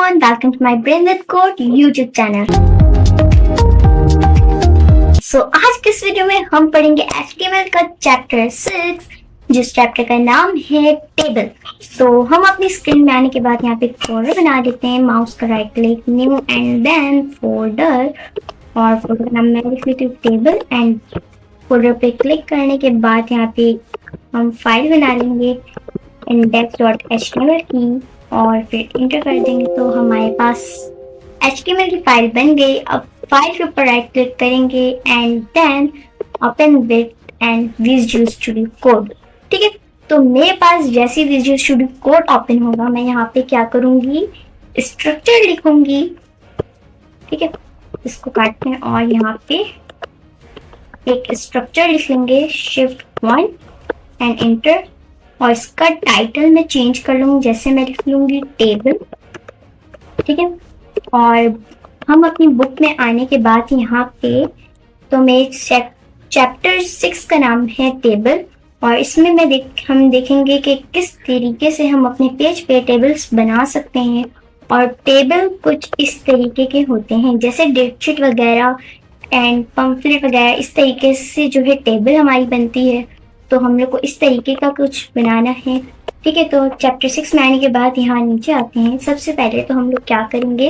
everyone, welcome to my Brain with Code YouTube channel. आज के इस वीडियो में हम पढ़ेंगे HTML का चैप्टर 6 जिस चैप्टर का नाम है टेबल। तो हम अपनी स्क्रीन में आने के बाद यहाँ पे फोल्डर बना देते हैं, माउस का right click, new and then folder, और फोल्डर का नाम मैं लिख लेती हूँ टेबल। एंड फोल्डर पे क्लिक करने के बाद यहाँ पे हम फाइल बना लेंगे index.html की और फिर इंटर कर देंगे तो हमारे पास HTML की फाइल बन गई। अब फाइल के ऊपर राइट क्लिक करेंगे and then open with and Visual Studio Code. ठीक है, तो मेरे पास जैसे विजुअल स्टूडियो कोड ओपन होगा मैं यहाँ पे क्या करूँगी, स्ट्रक्चर लिखूंगी। ठीक है, इसको काटते हैं और यहाँ पे एक स्ट्रक्चर लिख लेंगे shift1 एंड इंटर, और इसका टाइटल मैं चेंज कर लूंगी, जैसे मैं लिख लूंगी टेबल। ठीक है, और हम अपनी बुक में आने के बाद यहाँ पे तो मेरे चैप्टर 6 का नाम है टेबल, और इसमें हम देखेंगे कि किस तरीके से हम अपने पेज पे टेबल्स बना सकते हैं। और टेबल कुछ इस तरीके के होते हैं, जैसे डेटशीट वगैरह एंड पम्फलेट वगैरह, इस तरीके से जो है टेबल हमारी बनती है। तो हम लोग को इस तरीके का कुछ बनाना है। ठीक है, तो चैप्टर 6 में आने के बाद यहाँ नीचे आते हैं। सबसे पहले तो हम लोग क्या करेंगे,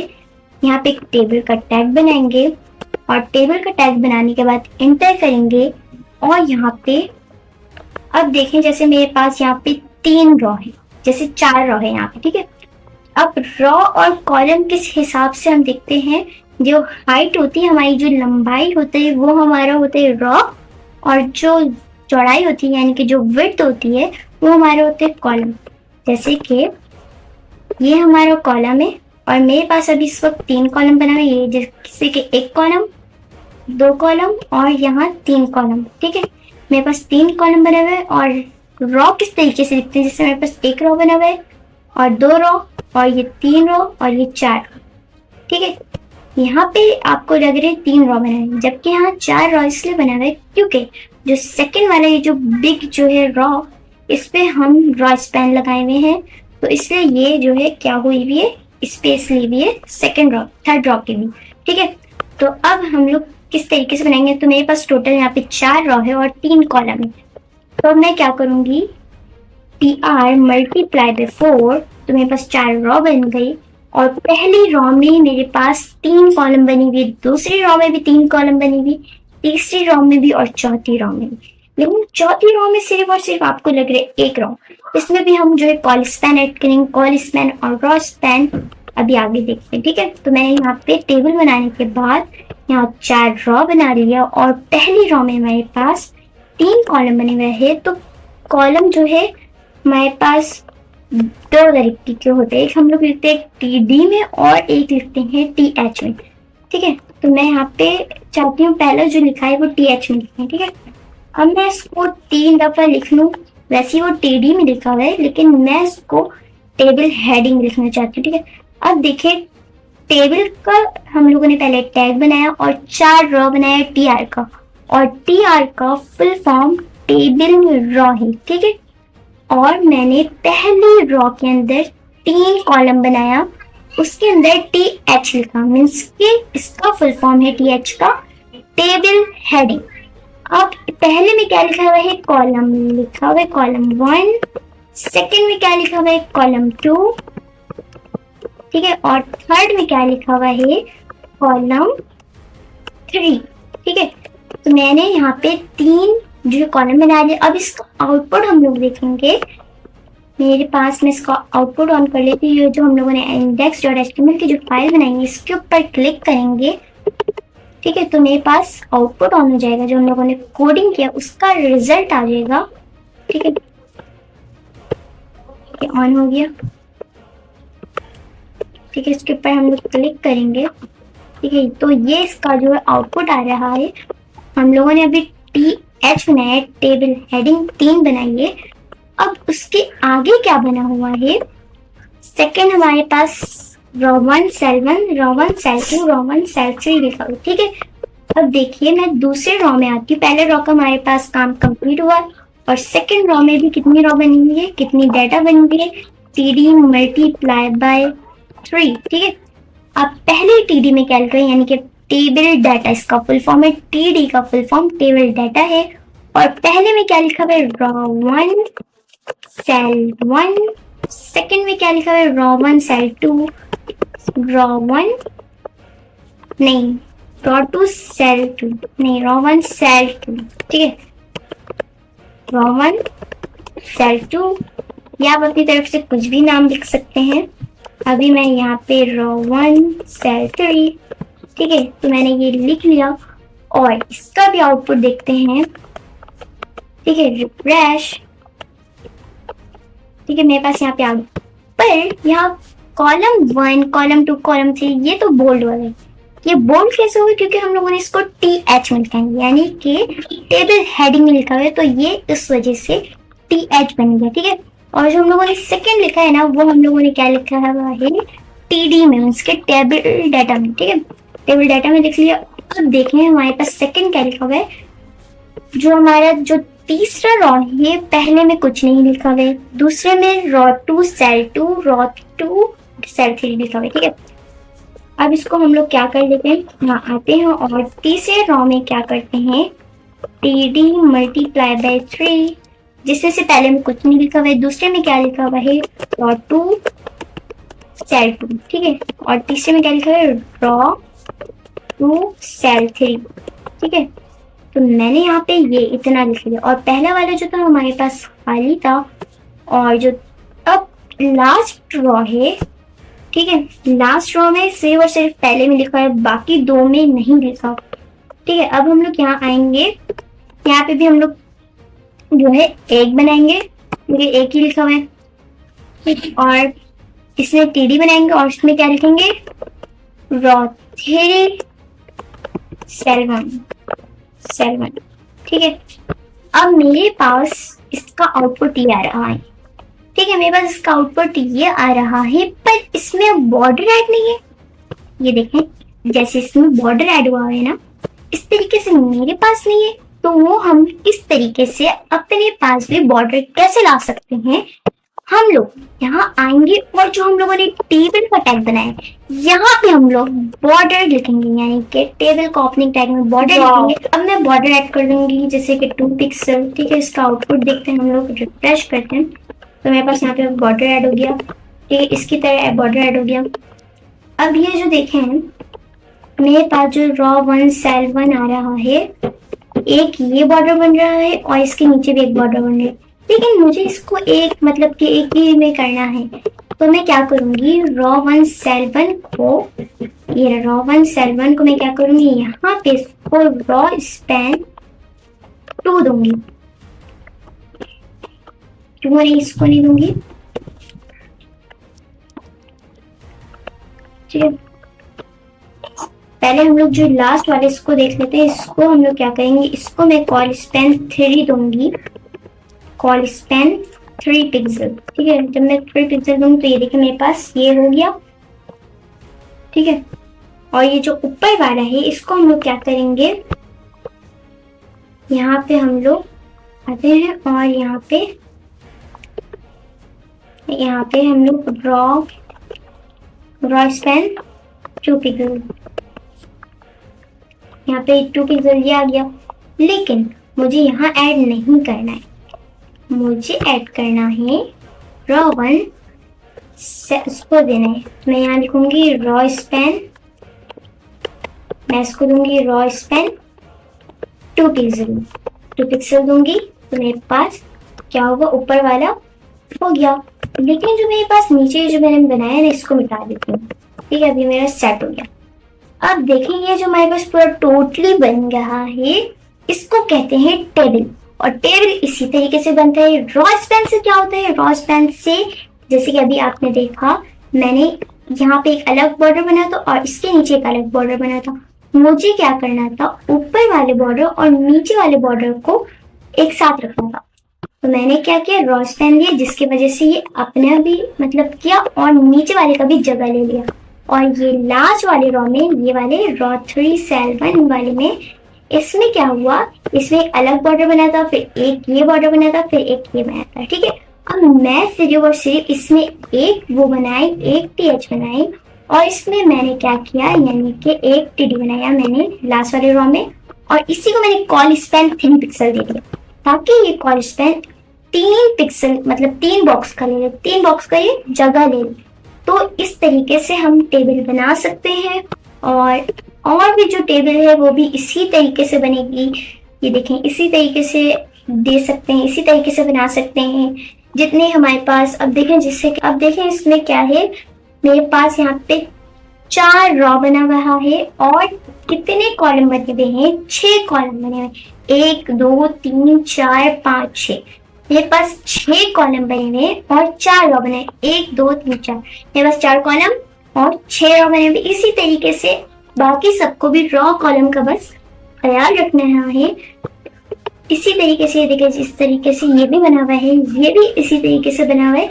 यहाँ पे एक टेबल का टैग बनाएंगे, और टेबल का टैग बनाने के बाद इंटर करेंगे। और यहाँ पे अब देखें, जैसे मेरे पास यहाँ पे 3 रो है, जैसे 4 रो है यहाँ पे। ठीक है, अब रो और कॉलम किस हिसाब से हम देखते हैं, जो हाइट होती है हमारी, जो लंबाई होती है वो हमारा होता है रो, और जो चौड़ाई होती है यानी कि जो विड्थ होती है वो हमारा होता है कॉलम। जैसे कि ये हमारा कॉलम है और मेरे पास अभी इस वक्त 3 कॉलम बना हुआ है, जैसे कि 1 कॉलम, 2 कॉलम और यहाँ 3 कॉलम। ठीक है, मेरे पास 3 कॉलम बने हुए हैं। और रो किस तरीके से दिखते हैं, जैसे मेरे पास 1 रो बना हुआ है और 2 रो और ये 3 रो और ये 4। ठीक है, यहाँ पे आपको लग रहे 3 रो बना है, जबकि यहाँ 4 रो इसलिए बना हुआ है क्योंकि जो सेकंड वाला ये जो बिग जो है रो, इस पे हम रो स्पैन लगाए हुए हैं, तो इसलिए ये जो है क्या हुई हुई है, स्पेस ली हुई है सेकंड रो, थर्ड रो की भी। ठीक है, तो अब हम लोग किस तरीके से बनाएंगे, तो मेरे पास टोटल यहाँ पे 4 रो है और 3 कॉलम है। तो मैं क्या करूंगी, TR मल्टीप्लाई बाय 4, तो मेरे पास 4 रो बन गई। और पहली रो में मेरे पास 3 कॉलम बनी हुई, दूसरी रो में भी 3 कॉलम बनी हुई, तीसरी रो में भी और चौथी रो में भी। लेकिन चौथी रो में सिर्फ और सिर्फ आपको लग रहा है 1 रो, इसमें भी हम जो है कॉल स्पैन ऐड करेंगे, कॉल स्पैन और रो स्पैन अभी आगे देखते हैं। ठीक है, तो मैंने यहाँ पे टेबल बनाने के बाद यहाँ 4 रो बना लिया, और पहली रो में हमारे पास 3 कॉलम बने हुए हैं। तो कॉलम जो है हमारे पास 2 तरीके के होते हैं, एक हम लोग लिखते हैं TD में और एक लिखते हैं TH में। ठीक है, तो मैं यहाँ पे चाहती हूँ पहला जो लिखा है वो TH में लिखें। ठीक है, अब मैं इसको 3 दफा लिख लूँ, वैसे वो TD में लिखा हुआ है लेकिन मैं इसको टेबल हेडिंग लिखना चाहती हूँ। ठीक है, अब देखिए टेबल का हम लोगों ने पहले टैग बनाया और 4 रो बनाया TR का, और TR का फुल फॉर्म टेबल रो है। ठीक है, और मैंने पहली रो के अंदर 3 कॉलम बनाया, उसके अंदर TH लिखा, मीन्स कि इसका फुल फॉर्म है TH का, टेबल हेडिंग। अब पहले में क्या लिखा हुआ है, कॉलम लिखा हुआ है कॉलम 1, सेकंड में क्या लिखा हुआ है कॉलम 2। ठीक है, और थर्ड में क्या लिखा हुआ है कॉलम 3। ठीक है, तो मैंने यहाँ पे 3 जो कॉलम बना लिया। अब इसका आउटपुट हम लोग देखेंगे, मेरे पास मैं इसका आउटपुट ऑन कर लेती हूँ। जो हम लोगों ने index.html की जो फाइल बनाई है इसके ऊपर क्लिक करेंगे। ठीक है, तो मेरे पास आउटपुट ऑन हो जाएगा, जो हम लोगों ने कोडिंग किया उसका रिजल्ट आ जाएगा। ठीक है, ये ऑन हो गया। ठीक है, इसके ऊपर हम लोग क्लिक करेंगे। ठीक है, तो ये इसका जो है आउटपुट आ रहा है। हम लोगों ने अभी TH बनाया, टेबल हेडिंग 3 बनाई है। अब उसके आगे क्या बना हुआ है, सेकंड हमारे पास रो 1 सेल 1, रो 1 सेल 2, रो 1 सेल 3 लिखा हुआ। ठीक है, अब देखिए मैं दूसरे रो में आती हूँ। पहले रो का हमारे पास काम कंप्लीट हुआ, और सेकंड रो में भी कितनी रो बनी हुई है, कितनी डाटा बनी हुई है, TD मल्टीप्लाई बाय 3, ठीक है। अब पहले टीडी में क्या लिखा है, यानी कि टेबल डाटा, इसका फुल फॉर्म है टीडी का फुल फॉर्म टेबल डाटा है। और पहले में क्या लिखा हुआ है, रॉ1 सेल 1। सेकंड में क्या लिखा हुआ है, रॉ1 सेल 2, रॉ1 नहीं, रॉ2 सेल 2 नहीं, रॉ1 सेल 2, ठीक है, रॉ1 सेल 2। या आप अपनी तरफ से कुछ भी नाम लिख सकते हैं। अभी मैं यहाँ पे रॉ1 सेल 3, ठीक है, तो मैंने ये लिख लिया। और इसका भी आउटपुट देखते हैं, ठीक है, रिफ्रेश, ठीक है, मेरे पास यहाँ पे आ गया। पर यहाँ कॉलम 1, कॉलम 2, कॉलम 3 ये तो बोल्ड वाला है। ये बोल्ड कैसे हुआ, क्योंकि हम लोगों ने इसको TH में लिखा है, यानी कि टेबल हेडिंग में लिखा हुआ है, तो ये इस वजह से TH बन गया, ठीक है। और जो हम लोगों ने सेकंड लिखा है ना, वो हम लोगों ने क्या लिखा हुआ है, TD में, उसके टेबल डाटा में, ठीक है, टेबल डाटा में लिख लिया। अब देखें हमारे पास सेकंड क्या लिखा हुआ है, जो हमारा जो तीसरा रॉ है, पहले में कुछ नहीं लिखा हुआ है, दूसरे में रॉ2 सेल 2, रॉ2 सेल 3 लिखा हुआ है, ठीक है। अब इसको हम लोग क्या कर लेते हैं, यहाँ आते हैं और तीसरे रॉ में क्या करते हैं, TD मल्टीप्लाई बाय 3, जिसमें से पहले में कुछ नहीं लिखा हुआ है, दूसरे में क्या लिखा हुआ है, रॉ2 सेल 2, ठीक है, और तीसरे में क्या लिखा है, रॉ2 सेल 3, ठीक है। तो मैंने यहाँ पे ये इतना लिख लिया। और पहला वाला जो था हमारे पास खाली था, और जो अब लास्ट रॉ है, ठीक है, लास्ट रॉ में सिर्फ और सिर्फ पहले में लिखा है, बाकी दो में नहीं लिखा, ठीक है। अब हम लोग यहाँ आएंगे, यहाँ पे भी हम लोग जो है एक बनाएंगे, क्योंकि एक ही लिखा हुआ है, और इसमें TD बनाएंगे और इसमें क्या लिखेंगे, रॉ3 सेल 1, ठीक है। अब मेरे पास इसका आउटपुट ये आ रहा है, ठीक है, मेरे पास इसका आउटपुट ये आ रहा है, पर इसमें बॉर्डर ऐड नहीं है। ये देखें, जैसे इसमें बॉर्डर ऐड हुआ है ना, इस तरीके से मेरे पास नहीं है। तो वो हम इस तरीके से अपने पास भी बॉर्डर कैसे ला सकते हैं, हम लोग यहाँ आएंगे और जो हम लोगों ने टेबल का टैग बनाया है, यहाँ पे हम लोग बॉर्डर लिखेंगे, यानी कि टेबल का ओपनिंग टैग में बॉर्डर लिखेंगे। अब मैं बॉर्डर ऐड कर दूंगी, जैसे कि 2 पिक्सल, ठीक है। इसका आउटपुट देखते हैं, हम लोग रिफ्रेश करते हैं, तो मेरे पास यहाँ पे बॉर्डर ऐड हो गया, ठीक है, इसकी तरह बॉर्डर ऐड हो गया। अब ये जो देखें, मेरे पास जो रॉ1 सेल 1 आ रहा है, एक ये बॉर्डर बन रहा है और इसके नीचे भी एक बॉर्डर बन रहा है, लेकिन मुझे इसको एक मतलब कि एक ही में करना है। तो मैं क्या करूंगी, रॉ1 सेल 1 को, ये रॉ1 सेल 1 को मैं क्या करूंगी, यहाँ पे इसको रॉ स्पैन 2 दूंगी, क्यों नहीं, इसको नहीं दूंगी, ठीक है। पहले हम लोग जो लास्ट वाले इसको देख लेते हैं, इसको हम लोग क्या करेंगे, इसको मैं कॉल स्पैन 3 दूंगी, कॉल स्पैन 3 पिक्सल, ठीक है। जब मैं 3 पिक्सल दूंगी तो ये देखिए मेरे पास ये हो गया, ठीक है। और ये जो ऊपर वाला है, इसको हम लोग क्या करेंगे, यहाँ पे हम लोग आते हैं और यहाँ पे हम लोग रॉ स्पैन 2 पिक्सल, यहाँ पे 2 पिक्सल ये आ गया। लेकिन मुझे यहाँ ऐड नहीं करना है, मुझे ऐड करना है रॉ1 इसको देना है। मैं यहाँ लिखूंगी रॉ स्पैन, मैं इसको दूंगी रॉ स्पैन 2 पिक्सल दूंगी, तो मेरे पास क्या होगा, ऊपर वाला हो गया। लेकिन जो मेरे पास नीचे जो मैंने बनाया ना, इसको मिटा देती हूँ, ठीक है, अभी मेरा सेट हो गया। अब देखेंगे जो हमारे पास पूरा टोटली बन रहा है, इसको कहते हैं टेबल। और टेबल इसी तरीके से बनता है। रॉ स्पैन से क्या होता है, रॉ स्पैन से जैसे कि अभी आपने देखा, मैंने यहाँ पे एक अलग बॉर्डर बना था और इसके नीचे एक अलग बॉर्डर बना था। मुझे क्या करना था, ऊपर वाले बॉर्डर और नीचे वाले बॉर्डर को एक साथ रखना था। तो मैंने क्या किया, रॉ स्पैन लिया, जिसकी वजह से ये अपने भी मतलब किया और नीचे वाले का भी जगह ले लिया। और ये लास्ट वाले रॉ में, ये वाले रॉ3 सेल 1 वाले में, इसमें क्या हुआ, इसमें एक अलग बॉर्डर बना था, फिर एक ये बॉर्डर बना था, फिर एक ये बना था, ठीक है। अब मैं सिर्फ और सिर्फ इसमें एक वो बनाई, एक टीएच बनाई, और इसमें मैंने क्या किया, यानी कि एक टीडी बनाया मैंने लास्ट वाले रो में, और इसी को मैंने कॉल स्पैन 3 पिक्सल दे दिया, ताकि ये कॉल स्पैन 3 पिक्सल मतलब 3 बॉक्स का ले, 3 बॉक्स का ये जगह ले। तो इस तरीके से हम टेबल बना सकते हैं, और भी जो टेबल है वो भी इसी तरीके से बनेगी। ये देखें, इसी तरीके से दे सकते हैं, इसी तरीके से बना सकते हैं जितने हमारे पास। अब देखें, अब देखें इसमें क्या है, मेरे पास यहाँ पे 4 रॉ बना हुआ है, और कितने कॉलम बने हुए हैं, 6 कॉलम बने हुए, 1 2 3 4 5 6। मेरे पास 6 कॉलम बने हुए और 4 रॉ बने, 1 2 3 4, मेरे पास 4 कॉलम और 6 रॉ बने हुए। इसी तरीके से बाकी सबको भी रॉ कॉलम का बस ख्याल रखना है। इसी तरीके से ये देखिए, जिस तरीके से ये भी बना हुआ है, ये भी इसी तरीके से बना हुआ है,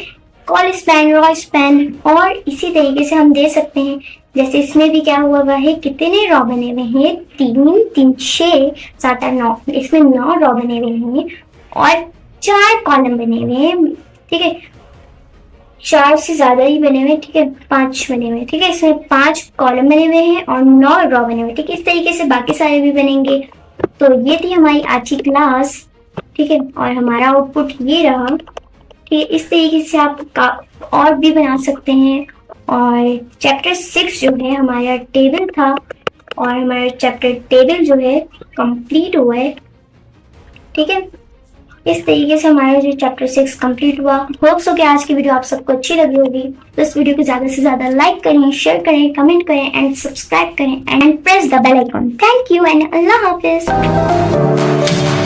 कॉल स्पैन, रॉ स्पैन, और इसी तरीके से हम दे सकते हैं। जैसे इसमें भी क्या हुआ है, कितने रॉ बने हुए हैं, 3 3 6 7 8 9, इसमें 9 रॉ बने हुए हैं और 4 कॉलम बने हुए हैं, ठीक है, 4 से ज्यादा ही बने हुए, ठीक है, 5 बने हुए, ठीक है, इसमें 5 कॉलम बने हुए हैं और 9 रॉ बने हुए, ठीक है। इस तरीके से बाकी सारे भी बनेंगे। तो ये थी हमारी आज की क्लास, ठीक है, और हमारा आउटपुट ये रहा, ठीक है। इस तरीके से आप और भी बना सकते हैं। और चैप्टर 6 जो है हमारा टेबल था, और हमारा चैप्टर टेबल जो है कंप्लीट हुआ है, ठीक है। इस तरीके से हमारा जो चैप्टर 6 कंप्लीट हुआ। होप्स हो कि आज की वीडियो आप सबको अच्छी लगी होगी। तो इस वीडियो को ज्यादा से ज्यादा लाइक करें, शेयर करें, कमेंट करें एंड सब्सक्राइब करें and press the bell icon. Thank you and अल्लाह हाफिज।